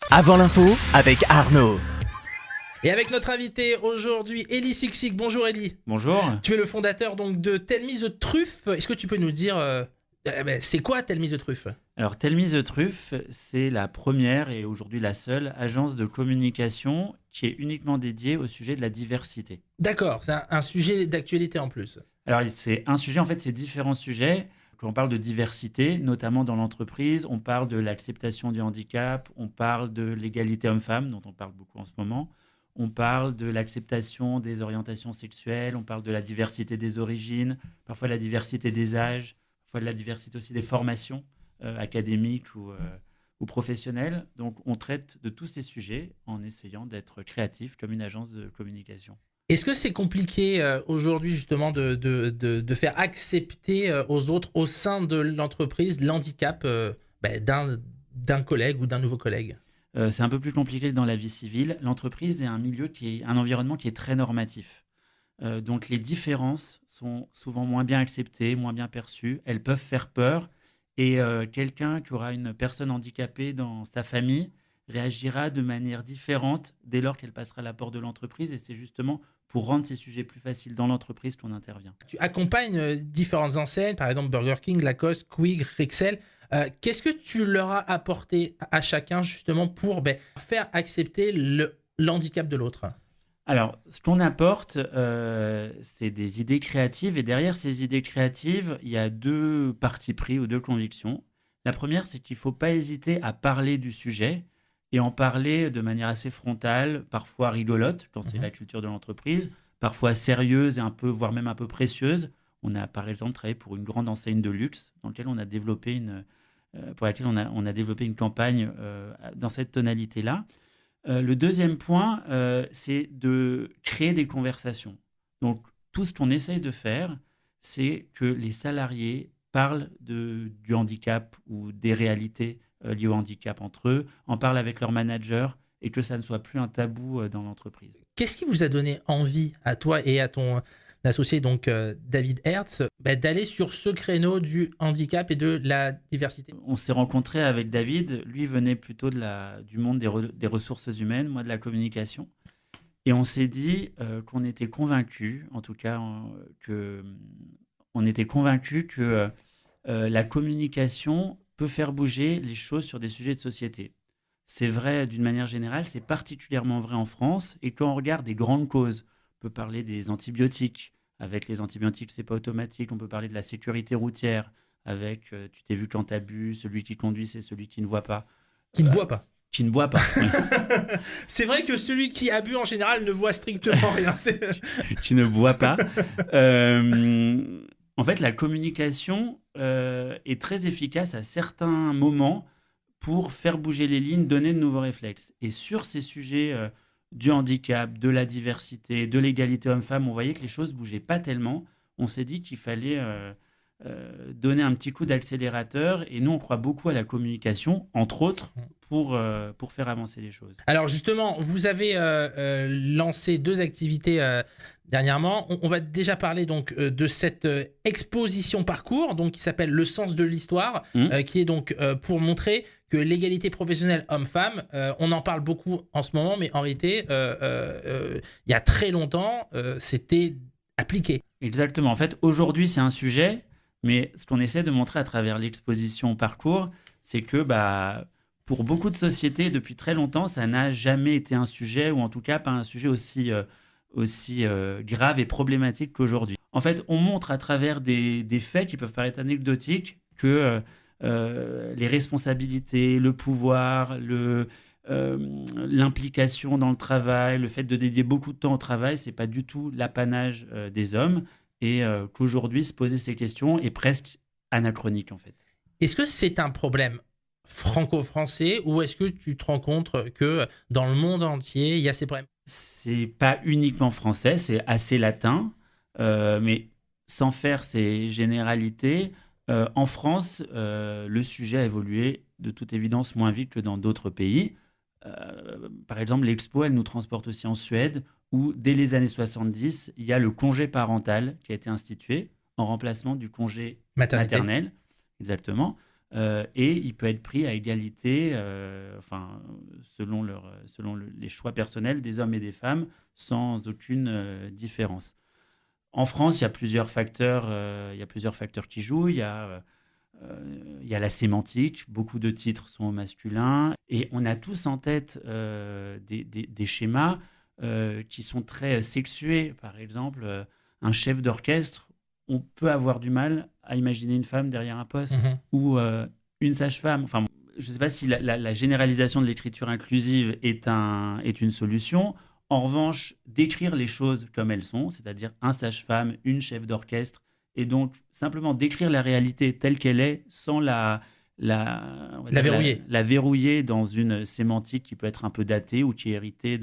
Avant l'info, avec Arnaud. Et avec notre invité aujourd'hui, Elie Siksik. Bonjour Elie. Bonjour. Tu es le fondateur donc de Tell Me the Truth. Est-ce que tu peux nous dire c'est quoi Tell Me the Truth? Alors, Tell Me the Truth, c'est la première et aujourd'hui la seule agence de communication qui est uniquement dédiée au sujet de la diversité. D'accord, c'est un sujet d'actualité en plus. Alors, c'est un sujet, en fait, c'est différents sujets. Quand on parle de diversité, notamment dans l'entreprise, on parle de l'acceptation du handicap, on parle de l'égalité homme-femme, dont on parle beaucoup en ce moment, on parle de l'acceptation des orientations sexuelles, on parle de la diversité des origines, parfois la diversité des âges, parfois de la diversité aussi des formations académiques ou professionnelles. Donc, on traite de tous ces sujets en essayant d'être créatif comme une agence de communication. Est-ce que c'est compliqué aujourd'hui justement de faire accepter aux autres au sein de l'entreprise l'handicap d'un collègue ou d'un nouveau collègue? C'est un peu plus compliqué que dans la vie civile. L'entreprise est un milieu un environnement qui est très normatif. Donc les différences sont souvent moins bien acceptées, moins bien perçues. Elles peuvent faire peur. Et quelqu'un qui aura une personne handicapée dans sa famille réagira de manière différente dès lors qu'elle passera la porte de l'entreprise. Et c'est justement pour rendre ces sujets plus faciles dans l'entreprise qu'on intervient. Tu accompagnes différentes enseignes, par exemple Burger King, Lacoste, Quick, Rexel. Qu'est-ce que tu leur as apporté à chacun justement pour faire accepter l'handicap de l'autre? Alors, ce qu'on apporte, c'est des idées créatives. Et derrière ces idées créatives, il y a deux partis pris ou deux convictions. La première, c'est qu'il ne faut pas hésiter à parler du sujet et en parler de manière assez frontale, parfois rigolote, quand c'est la culture de l'entreprise, parfois sérieuse et voire même un peu précieuse. On a par exemple travaillé pour une grande enseigne de luxe pour laquelle on a développé une campagne dans cette tonalité-là. Le deuxième point, c'est de créer des conversations. Donc, tout ce qu'on essaye de faire, c'est que les salariés parlent du handicap ou des réalités liées au handicap entre eux, en parlent avec leur manager et que ça ne soit plus un tabou dans l'entreprise. Qu'est-ce qui vous a donné envie à toi et à ton associé donc David Hertz d'aller sur ce créneau du handicap et de la diversité? On s'est rencontrés avec David. Lui venait plutôt du monde des ressources humaines, moi de la communication. Et on s'est dit qu'on était convaincus, en tout cas, on était convaincus que la communication peut faire bouger les choses sur des sujets de société. C'est vrai d'une manière générale, c'est particulièrement vrai en France. Et quand on regarde des grandes causes, on peut parler des antibiotiques. Avec les antibiotiques, c'est pas automatique. On peut parler de la sécurité routière. Avec tu t'es vu quand t'as bu, celui qui conduit, c'est celui qui ne voit pas. Qui ne boit pas. Qui ne boit pas. Oui. C'est vrai que celui qui a bu en général ne voit strictement rien. Qui ne boit pas. En fait, la communication est très efficace à certains moments pour faire bouger les lignes, donner de nouveaux réflexes. Et sur ces sujets du handicap, de la diversité, de l'égalité homme-femme, on voyait que les choses ne bougeaient pas tellement. On s'est dit qu'il fallait donner un petit coup d'accélérateur. Et nous, on croit beaucoup à la communication, entre autres, pour faire avancer les choses. Alors justement, vous avez lancé deux activités dernièrement. On va déjà parler donc de cette exposition parcours donc, qui s'appelle Le sens de l'histoire, qui est donc pour montrer que l'égalité professionnelle homme-femme, on en parle beaucoup en ce moment, mais en réalité, il y a très longtemps, c'était appliqué. Exactement. En fait, aujourd'hui, c'est un sujet, mais ce qu'on essaie de montrer à travers l'exposition parcours, c'est que pour beaucoup de sociétés, depuis très longtemps, ça n'a jamais été un sujet, ou en tout cas pas un sujet aussi grave et problématique qu'aujourd'hui. En fait, on montre à travers des faits qui peuvent paraître anecdotiques que les responsabilités, le pouvoir, l'implication dans le travail, le fait de dédier beaucoup de temps au travail, c'est pas du tout l'apanage des hommes, et qu'aujourd'hui, se poser ces questions est presque anachronique, en fait. Est-ce que c'est un problème franco-français ou est-ce que tu te rends compte que dans le monde entier, il y a ces problèmes? C'est pas uniquement français, c'est assez latin, mais sans faire ces généralités, en France, le sujet a évolué de toute évidence moins vite que dans d'autres pays. Par exemple, l'Expo, elle nous transporte aussi en Suède, où dès les années 70, il y a le congé parental qui a été institué en remplacement du congé Maternité. maternel. Exactement. et il peut être pris à égalité, selon les choix personnels des hommes et des femmes, sans aucune différence. En France, il y a plusieurs facteurs qui jouent. Il y a la sémantique, beaucoup de titres sont au masculin, et on a tous en tête des schémas qui sont très sexués. Par exemple, un chef d'orchestre, on peut avoir du mal à imaginer une femme derrière un poste, ou une sage-femme. Enfin, je ne sais pas si la généralisation de l'écriture inclusive est une solution. En revanche, décrire les choses comme elles sont, c'est-à-dire un sage-femme, une chef d'orchestre, et donc simplement décrire la réalité telle qu'elle est, sans la verrouiller dans une sémantique qui peut être un peu datée ou qui est héritée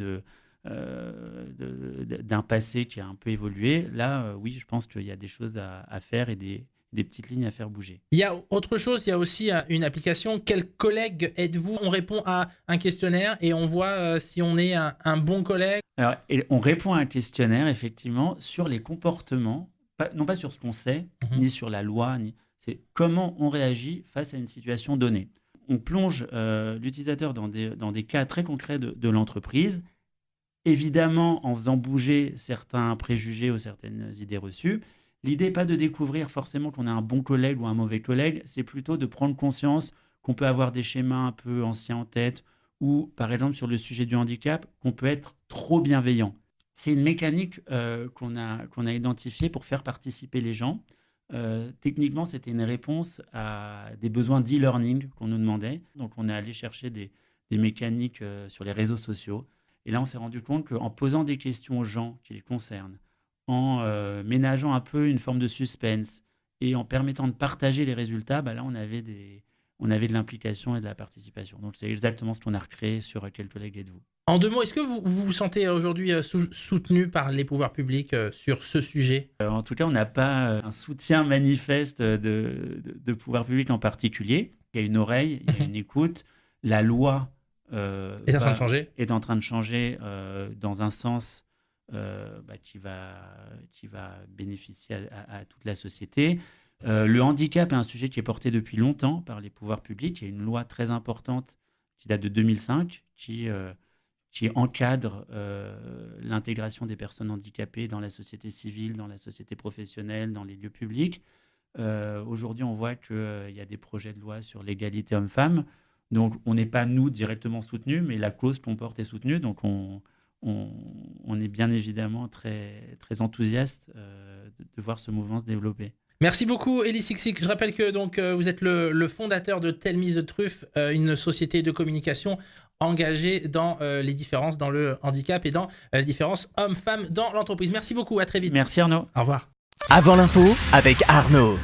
d'un passé qui a un peu évolué. Là, oui, je pense qu'il y a des choses à faire et des petites lignes à faire bouger. Il y a autre chose, il y a aussi une application. Quel collègue êtes-vous ? On répond à un questionnaire et on voit si on est un bon collègue. Alors, on répond à un questionnaire, effectivement, sur les comportements, non pas sur ce qu'on sait, ni sur la loi, c'est comment on réagit face à une situation donnée. On plonge l'utilisateur dans des cas très concrets de l'entreprise, évidemment en faisant bouger certains préjugés ou certaines idées reçues. L'idée n'est pas de découvrir forcément qu'on a un bon collègue ou un mauvais collègue, c'est plutôt de prendre conscience qu'on peut avoir des schémas un peu anciens en tête, ou par exemple sur le sujet du handicap, qu'on peut être trop bienveillant. C'est une mécanique qu'on a identifiée pour faire participer les gens. Techniquement, c'était une réponse à des besoins d'e-learning qu'on nous demandait. Donc on est allé chercher des mécaniques sur les réseaux sociaux. Et là, on s'est rendu compte qu'en posant des questions aux gens qui les concernent, en ménageant un peu une forme de suspense et en permettant de partager les résultats, là, on avait de l'implication et de la participation. Donc, c'est exactement ce qu'on a recréé sur Quel collègue êtes-vous ? En 2 mots, est-ce que vous vous sentez aujourd'hui soutenu par les pouvoirs publics sur ce sujet ? En tout cas, on n'a pas un soutien manifeste de pouvoirs publics en particulier. Il y a une oreille, il y a une écoute. La loi est en train de changer dans un sens qui va bénéficier à toute la société. Le handicap est un sujet qui est porté depuis longtemps par les pouvoirs publics. Il y a une loi très importante qui date de 2005 qui encadre l'intégration des personnes handicapées dans la société civile, dans la société professionnelle, dans les lieux publics. Aujourd'hui, on voit qu'il y a des projets de loi sur l'égalité homme-femme. Donc, on n'est pas, nous, directement soutenus, mais la cause qu'on porte est soutenue. Donc, on est bien évidemment très, très enthousiaste de voir ce mouvement se développer. Merci beaucoup, Elie Siksik. Je rappelle que donc, vous êtes le fondateur de Tell Me the Truth, une société de communication engagée dans les différences dans le handicap et dans les différences hommes-femmes dans l'entreprise. Merci beaucoup, à très vite. Merci Arnaud. Au revoir. Avant l'info avec Arnaud.